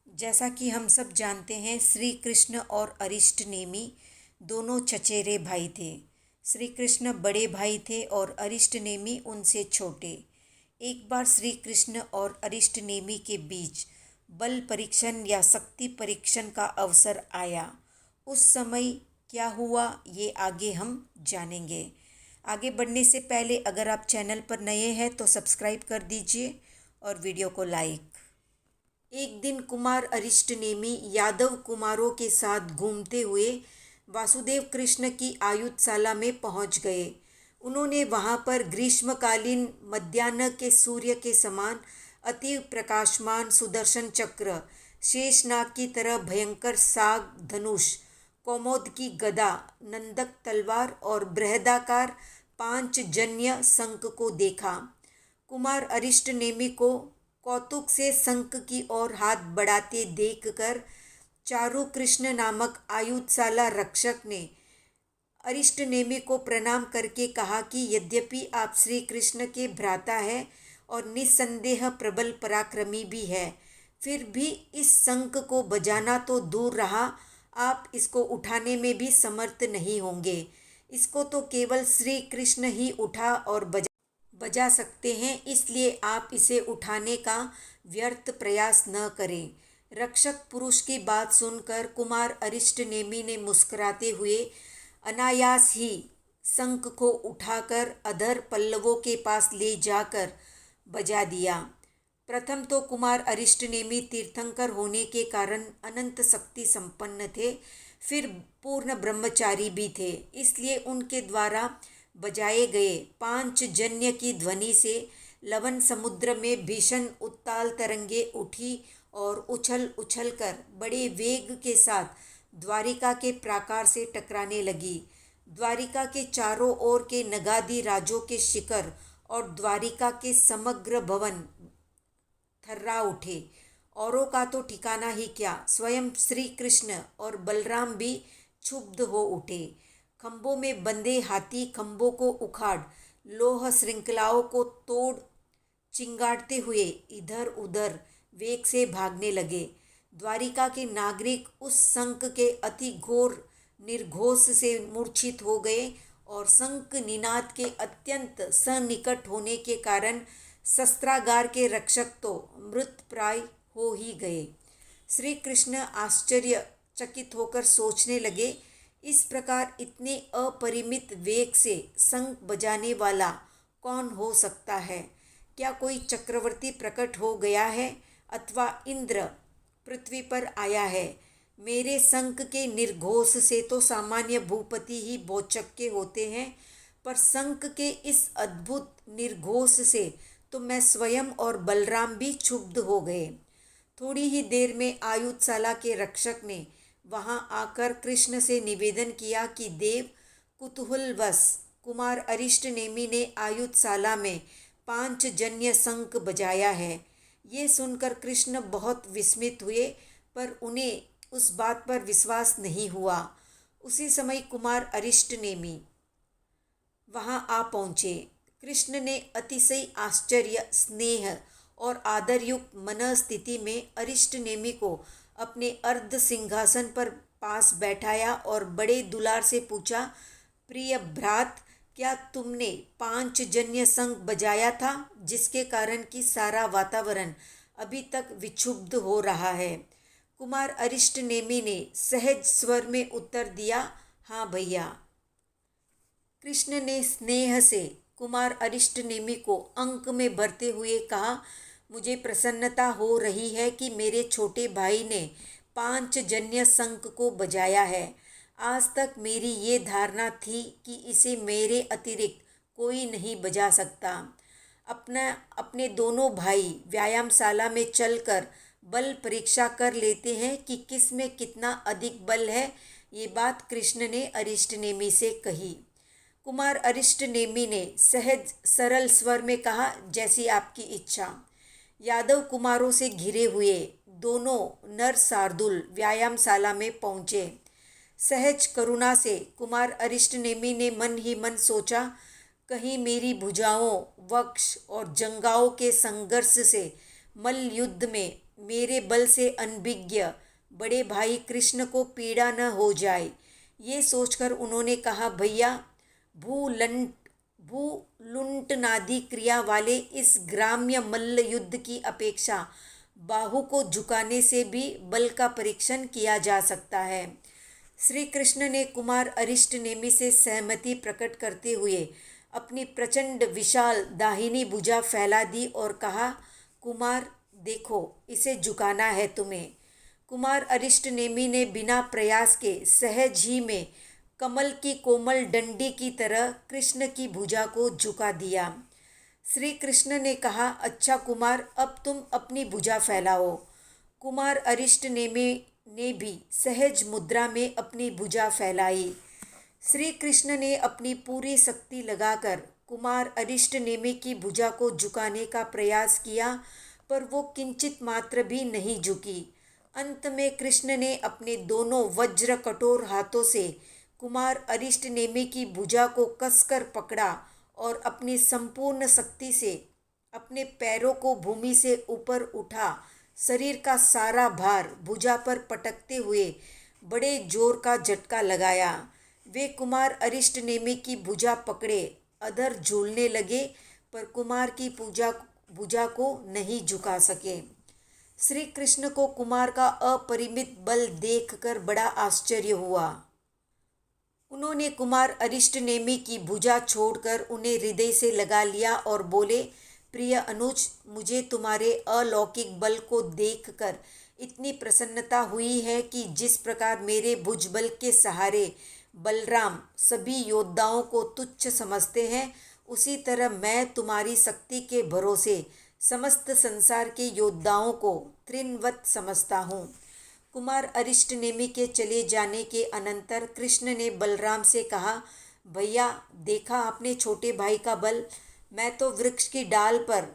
जैसा कि हम सब जानते हैं, श्री कृष्ण और अरिष्टनेमी दोनों चचेरे भाई थे। श्री कृष्ण बड़े भाई थे और अरिष्टनेमी उनसे छोटे। एक बार श्री कृष्ण और अरिष्टनेमी के बीच बल परीक्षण या शक्ति परीक्षण का अवसर आया। उस समय क्या हुआ, ये आगे हम जानेंगे। आगे बढ़ने से पहले अगर आप चैनल पर नए हैं तो सब्सक्राइब कर दीजिए और वीडियो को लाइक। एक दिन कुमार अरिष्टनेमी यादव कुमारों के साथ घूमते हुए वासुदेव कृष्ण की आयुधशाला में पहुंच गए। उन्होंने वहां पर ग्रीष्मकालीन मध्याह्न के सूर्य के समान अति प्रकाशमान सुदर्शन चक्र, शेषनाग की तरह भयंकर साग धनुष, कौमोद की गदा, नंदक तलवार और बृहदाकार पांचजन्य शंख को देखा। कुमार अरिष्टनेमी को कौतुक से शंख की ओर हाथ बढ़ाते देखकर चारु कृष्ण नामक आयुधशाला रक्षक ने अरिष्टनेमी को प्रणाम करके कहा कि यद्यपि आप श्री कृष्ण के भ्राता है और निस्संदेह प्रबल पराक्रमी भी है, फिर भी इस शंख को बजाना तो दूर रहा, आप इसको उठाने में भी समर्थ नहीं होंगे। इसको तो केवल श्री कृष्ण ही उठा और बजा सकते हैं, इसलिए आप इसे उठाने का व्यर्थ प्रयास न करें। रक्षक पुरुष की बात सुनकर कुमार अरिष्टनेमी ने मुस्कुराते हुए अनायास ही शंख को उठाकर अधर पल्लवों के पास ले जाकर बजा दिया। प्रथम तो कुमार अरिष्टनेमी तीर्थंकर होने के कारण अनंत शक्ति संपन्न थे, फिर पूर्ण ब्रह्मचारी भी थे, इसलिए उनके द्वारा बजाए गए पांचजन्य की ध्वनि से लवन समुद्र में भीषण उत्ताल तरंगे उठी और उछल उछल कर बड़े वेग के साथ द्वारिका के प्राकार से टकराने लगी। द्वारिका के चारों ओर के नगादी राजों के शिखर और द्वारिका के समग्र भवन थर्रा उठे। औरों का तो ठिकाना ही क्या, स्वयं श्री कृष्ण और बलराम भी क्षुब्ध हो उठे। खंभों में बंधे हाथी खंभों को उखाड़ लोह श्रृंखलाओं को तोड़ चिंगाड़ते हुए इधर उधर वेग से भागने लगे। द्वारिका के नागरिक उस शंख के अति घोर निर्घोष से मूर्छित हो गए और शंख निनाद के अत्यंत सन्निकट होने के कारण शस्त्रागार के रक्षक तो मृतप्राय हो ही गए। श्री कृष्ण आश्चर्यचकित होकर सोचने लगे, इस प्रकार इतने अपरिमित वेग से शंख बजाने वाला कौन हो सकता है? क्या कोई चक्रवर्ती प्रकट हो गया है अथवा इंद्र पृथ्वी पर आया है? मेरे शंख के निर्घोष से तो सामान्य भूपति ही भौचक्के होते हैं, पर शंख के इस अद्भुत निर्घोष से तो मैं स्वयं और बलराम भी क्षुब्ध हो गए। थोड़ी ही देर में आयुधशाला के रक्षक ने वहां आकर कृष्ण से निवेदन किया कि देव, कुतूहलवश कुमार अरिष्टनेमी ने आयुधशाला में पांचजन्य शंख बजाया है। ये सुनकर कृष्ण बहुत विस्मित हुए, पर उन्हें उस बात पर विश्वास नहीं हुआ। उसी समय कुमार अरिष्टनेमी वहां आ पहुंचे। कृष्ण ने अतिशय आश्चर्य, स्नेह और आदरयुक्त मन स्थिति में अरिष्टनेमी को अपने अर्ध सिंहासन पर पास बैठाया और बड़े दुलार से पूछा, प्रिय भ्रात, क्या तुमने पांचजन्य शंख बजाया था, जिसके कारण कि सारा वातावरण अभी तक विक्षुब्ध हो रहा है? कुमार अरिष्टनेमी ने सहज स्वर में उत्तर दिया, हाँ भैया। कृष्ण ने स्नेह से कुमार अरिष्टनेमी को अंक में भरते हुए कहा, मुझे प्रसन्नता हो रही है कि मेरे छोटे भाई ने पांचजन्य शंख को बजाया है। आज तक मेरी ये धारणा थी कि इसे मेरे अतिरिक्त कोई नहीं बजा सकता। अपने दोनों भाई व्यायामशाला में चलकर बल परीक्षा कर लेते हैं कि किस में कितना अधिक बल है। ये बात कृष्ण ने अरिष्टनेमी से कही। कुमार अरिष्टनेमी ने सहज सरल स्वर में कहा, जैसी आपकी इच्छा। यादव कुमारों से घिरे हुए दोनों नर शार्दूल व्यायामशाला में पहुंचे। सहज करुणा से कुमार अरिष्टनेमी ने मन ही मन सोचा, कहीं मेरी भुजाओं, वक्ष और जंघाओं के संघर्ष से मल्ल युद्ध में मेरे बल से अनभिज्ञ बड़े भाई कृष्ण को पीड़ा न हो जाए। ये सोचकर उन्होंने कहा, भैया, भूलुंठनादि क्रिया वाले इस ग्राम्य मल्ल युद्ध की अपेक्षा बाहु को झुकाने से भी बल का परीक्षण किया जा सकता है। श्री कृष्ण ने कुमार अरिष्टनेमि से सहमति प्रकट करते हुए अपनी प्रचंड विशाल दाहिनी भुजा फैला दी और कहा, कुमार देखो, इसे झुकाना है तुम्हें। कुमार अरिष्टनेमि ने बिना प्रयास के सहज ही में कमल की कोमल डंडी की तरह कृष्ण की भुजा को झुका दिया। श्री कृष्ण ने कहा, अच्छा कुमार, अब तुम अपनी भुजा फैलाओ। कुमार अरिष्टनेमि ने भी सहज मुद्रा में अपनी भुजा फैलाई। श्री कृष्ण ने अपनी पूरी शक्ति लगाकर कुमार अरिष्टनेमि की भुजा को झुकाने का प्रयास किया, पर वो किंचित मात्र भी नहीं झुकी। अंत में कृष्ण ने अपने दोनों वज्र कठोर हाथों से कुमार अरिष्टनेमि की भुजा को कसकर पकड़ा और अपनी संपूर्ण शक्ति से अपने पैरों को भूमि से ऊपर उठा शरीर का सारा भार भुजा पर पटकते हुए बड़े जोर का झटका लगाया। वे कुमार अरिष्टनेमि की भुजा पकड़े अधर झूलने लगे, पर कुमार की भुजा को नहीं झुका सके। श्री कृष्ण को कुमार का अपरिमित बल देखकर बड़ा आश्चर्य हुआ। उन्होंने कुमार अरिष्टनेमि की भुजा छोड़कर उन्हें हृदय से लगा लिया और बोले, प्रिय अनुज, मुझे तुम्हारे अलौकिक बल को देखकर इतनी प्रसन्नता हुई है कि जिस प्रकार मेरे भुजबल के सहारे बलराम सभी योद्धाओं को तुच्छ समझते हैं, उसी तरह मैं तुम्हारी शक्ति के भरोसे समस्त संसार के योद्धाओं को तृणवत समझता हूँ। कुमार अरिष्टनेमि के चले जाने के अनंतर कृष्ण ने बलराम से कहा, भैया, देखा आपने छोटे भाई का बल। मैं तो वृक्ष की डाल पर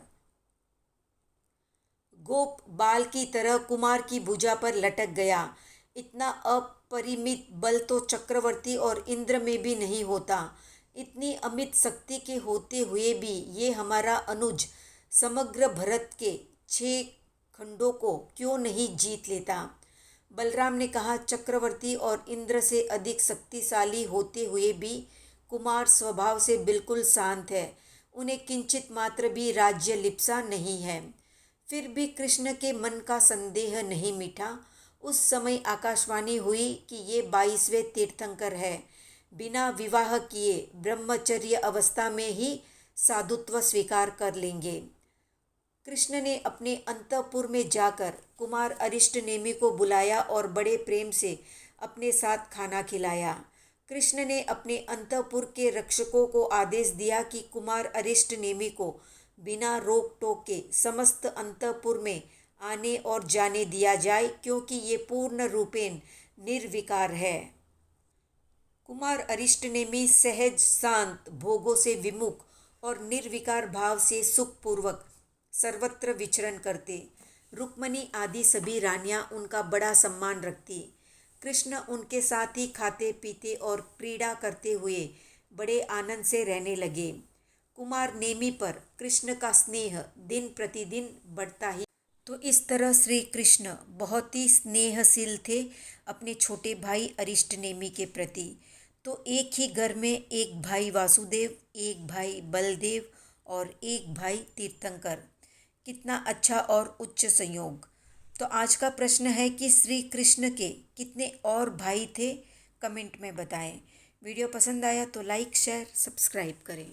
गोप बाल की तरह कुमार की भुजा पर लटक गया। इतना अपरिमित बल तो चक्रवर्ती और इंद्र में भी नहीं होता। इतनी अमित शक्ति के होते हुए भी ये हमारा अनुज समग्र भारत के 6 खंडों को क्यों नहीं जीत लेता। बलराम ने कहा, चक्रवर्ती और इंद्र से अधिक शक्तिशाली होते हुए भी कुमार स्वभाव से बिल्कुल शांत है। उन्हें किंचित मात्र भी राज्य लिप्सा नहीं है। फिर भी कृष्ण के मन का संदेह नहीं मिटा। उस समय आकाशवाणी हुई कि ये 22वें तीर्थंकर है। बिना विवाह किए ब्रह्मचर्य अवस्था में ही साधुत्व स्वीकार कर लेंगे। कृष्ण ने अपने अंतःपुर में जाकर कुमार अरिष्टनेमि को बुलाया और बड़े प्रेम से अपने साथ खाना खिलाया। कृष्ण ने अपने अंतःपुर के रक्षकों को आदेश दिया कि कुमार अरिष्टनेमि को बिना रोक टोक के समस्त अंतःपुर में आने और जाने दिया जाए, क्योंकि ये पूर्ण रूपेण निर्विकार है। कुमार अरिष्टनेमि सहज शांत, भोगों से विमुख और निर्विकार भाव से सुखपूर्वक सर्वत्र विचरण करते। रुक्मणी आदि सभी रानियां उनका बड़ा सम्मान रखती। कृष्ण उनके साथ ही खाते पीते और क्रीड़ा करते हुए बड़े आनंद से रहने लगे। कुमार नेमि पर कृष्ण का स्नेह दिन प्रतिदिन बढ़ता ही। तो इस तरह श्री कृष्ण बहुत ही स्नेहशील थे अपने छोटे भाई अरिष्टनेमि के प्रति। तो एक ही घर में एक भाई वासुदेव, एक भाई बलदेव और एक भाई तीर्थंकर, कितना अच्छा और उच्च संयोग। तो आज का प्रश्न है कि श्री कृष्ण के कितने और भाई थे, कमेंट में बताएं। वीडियो पसंद आया तो लाइक, शेयर, सब्सक्राइब करें।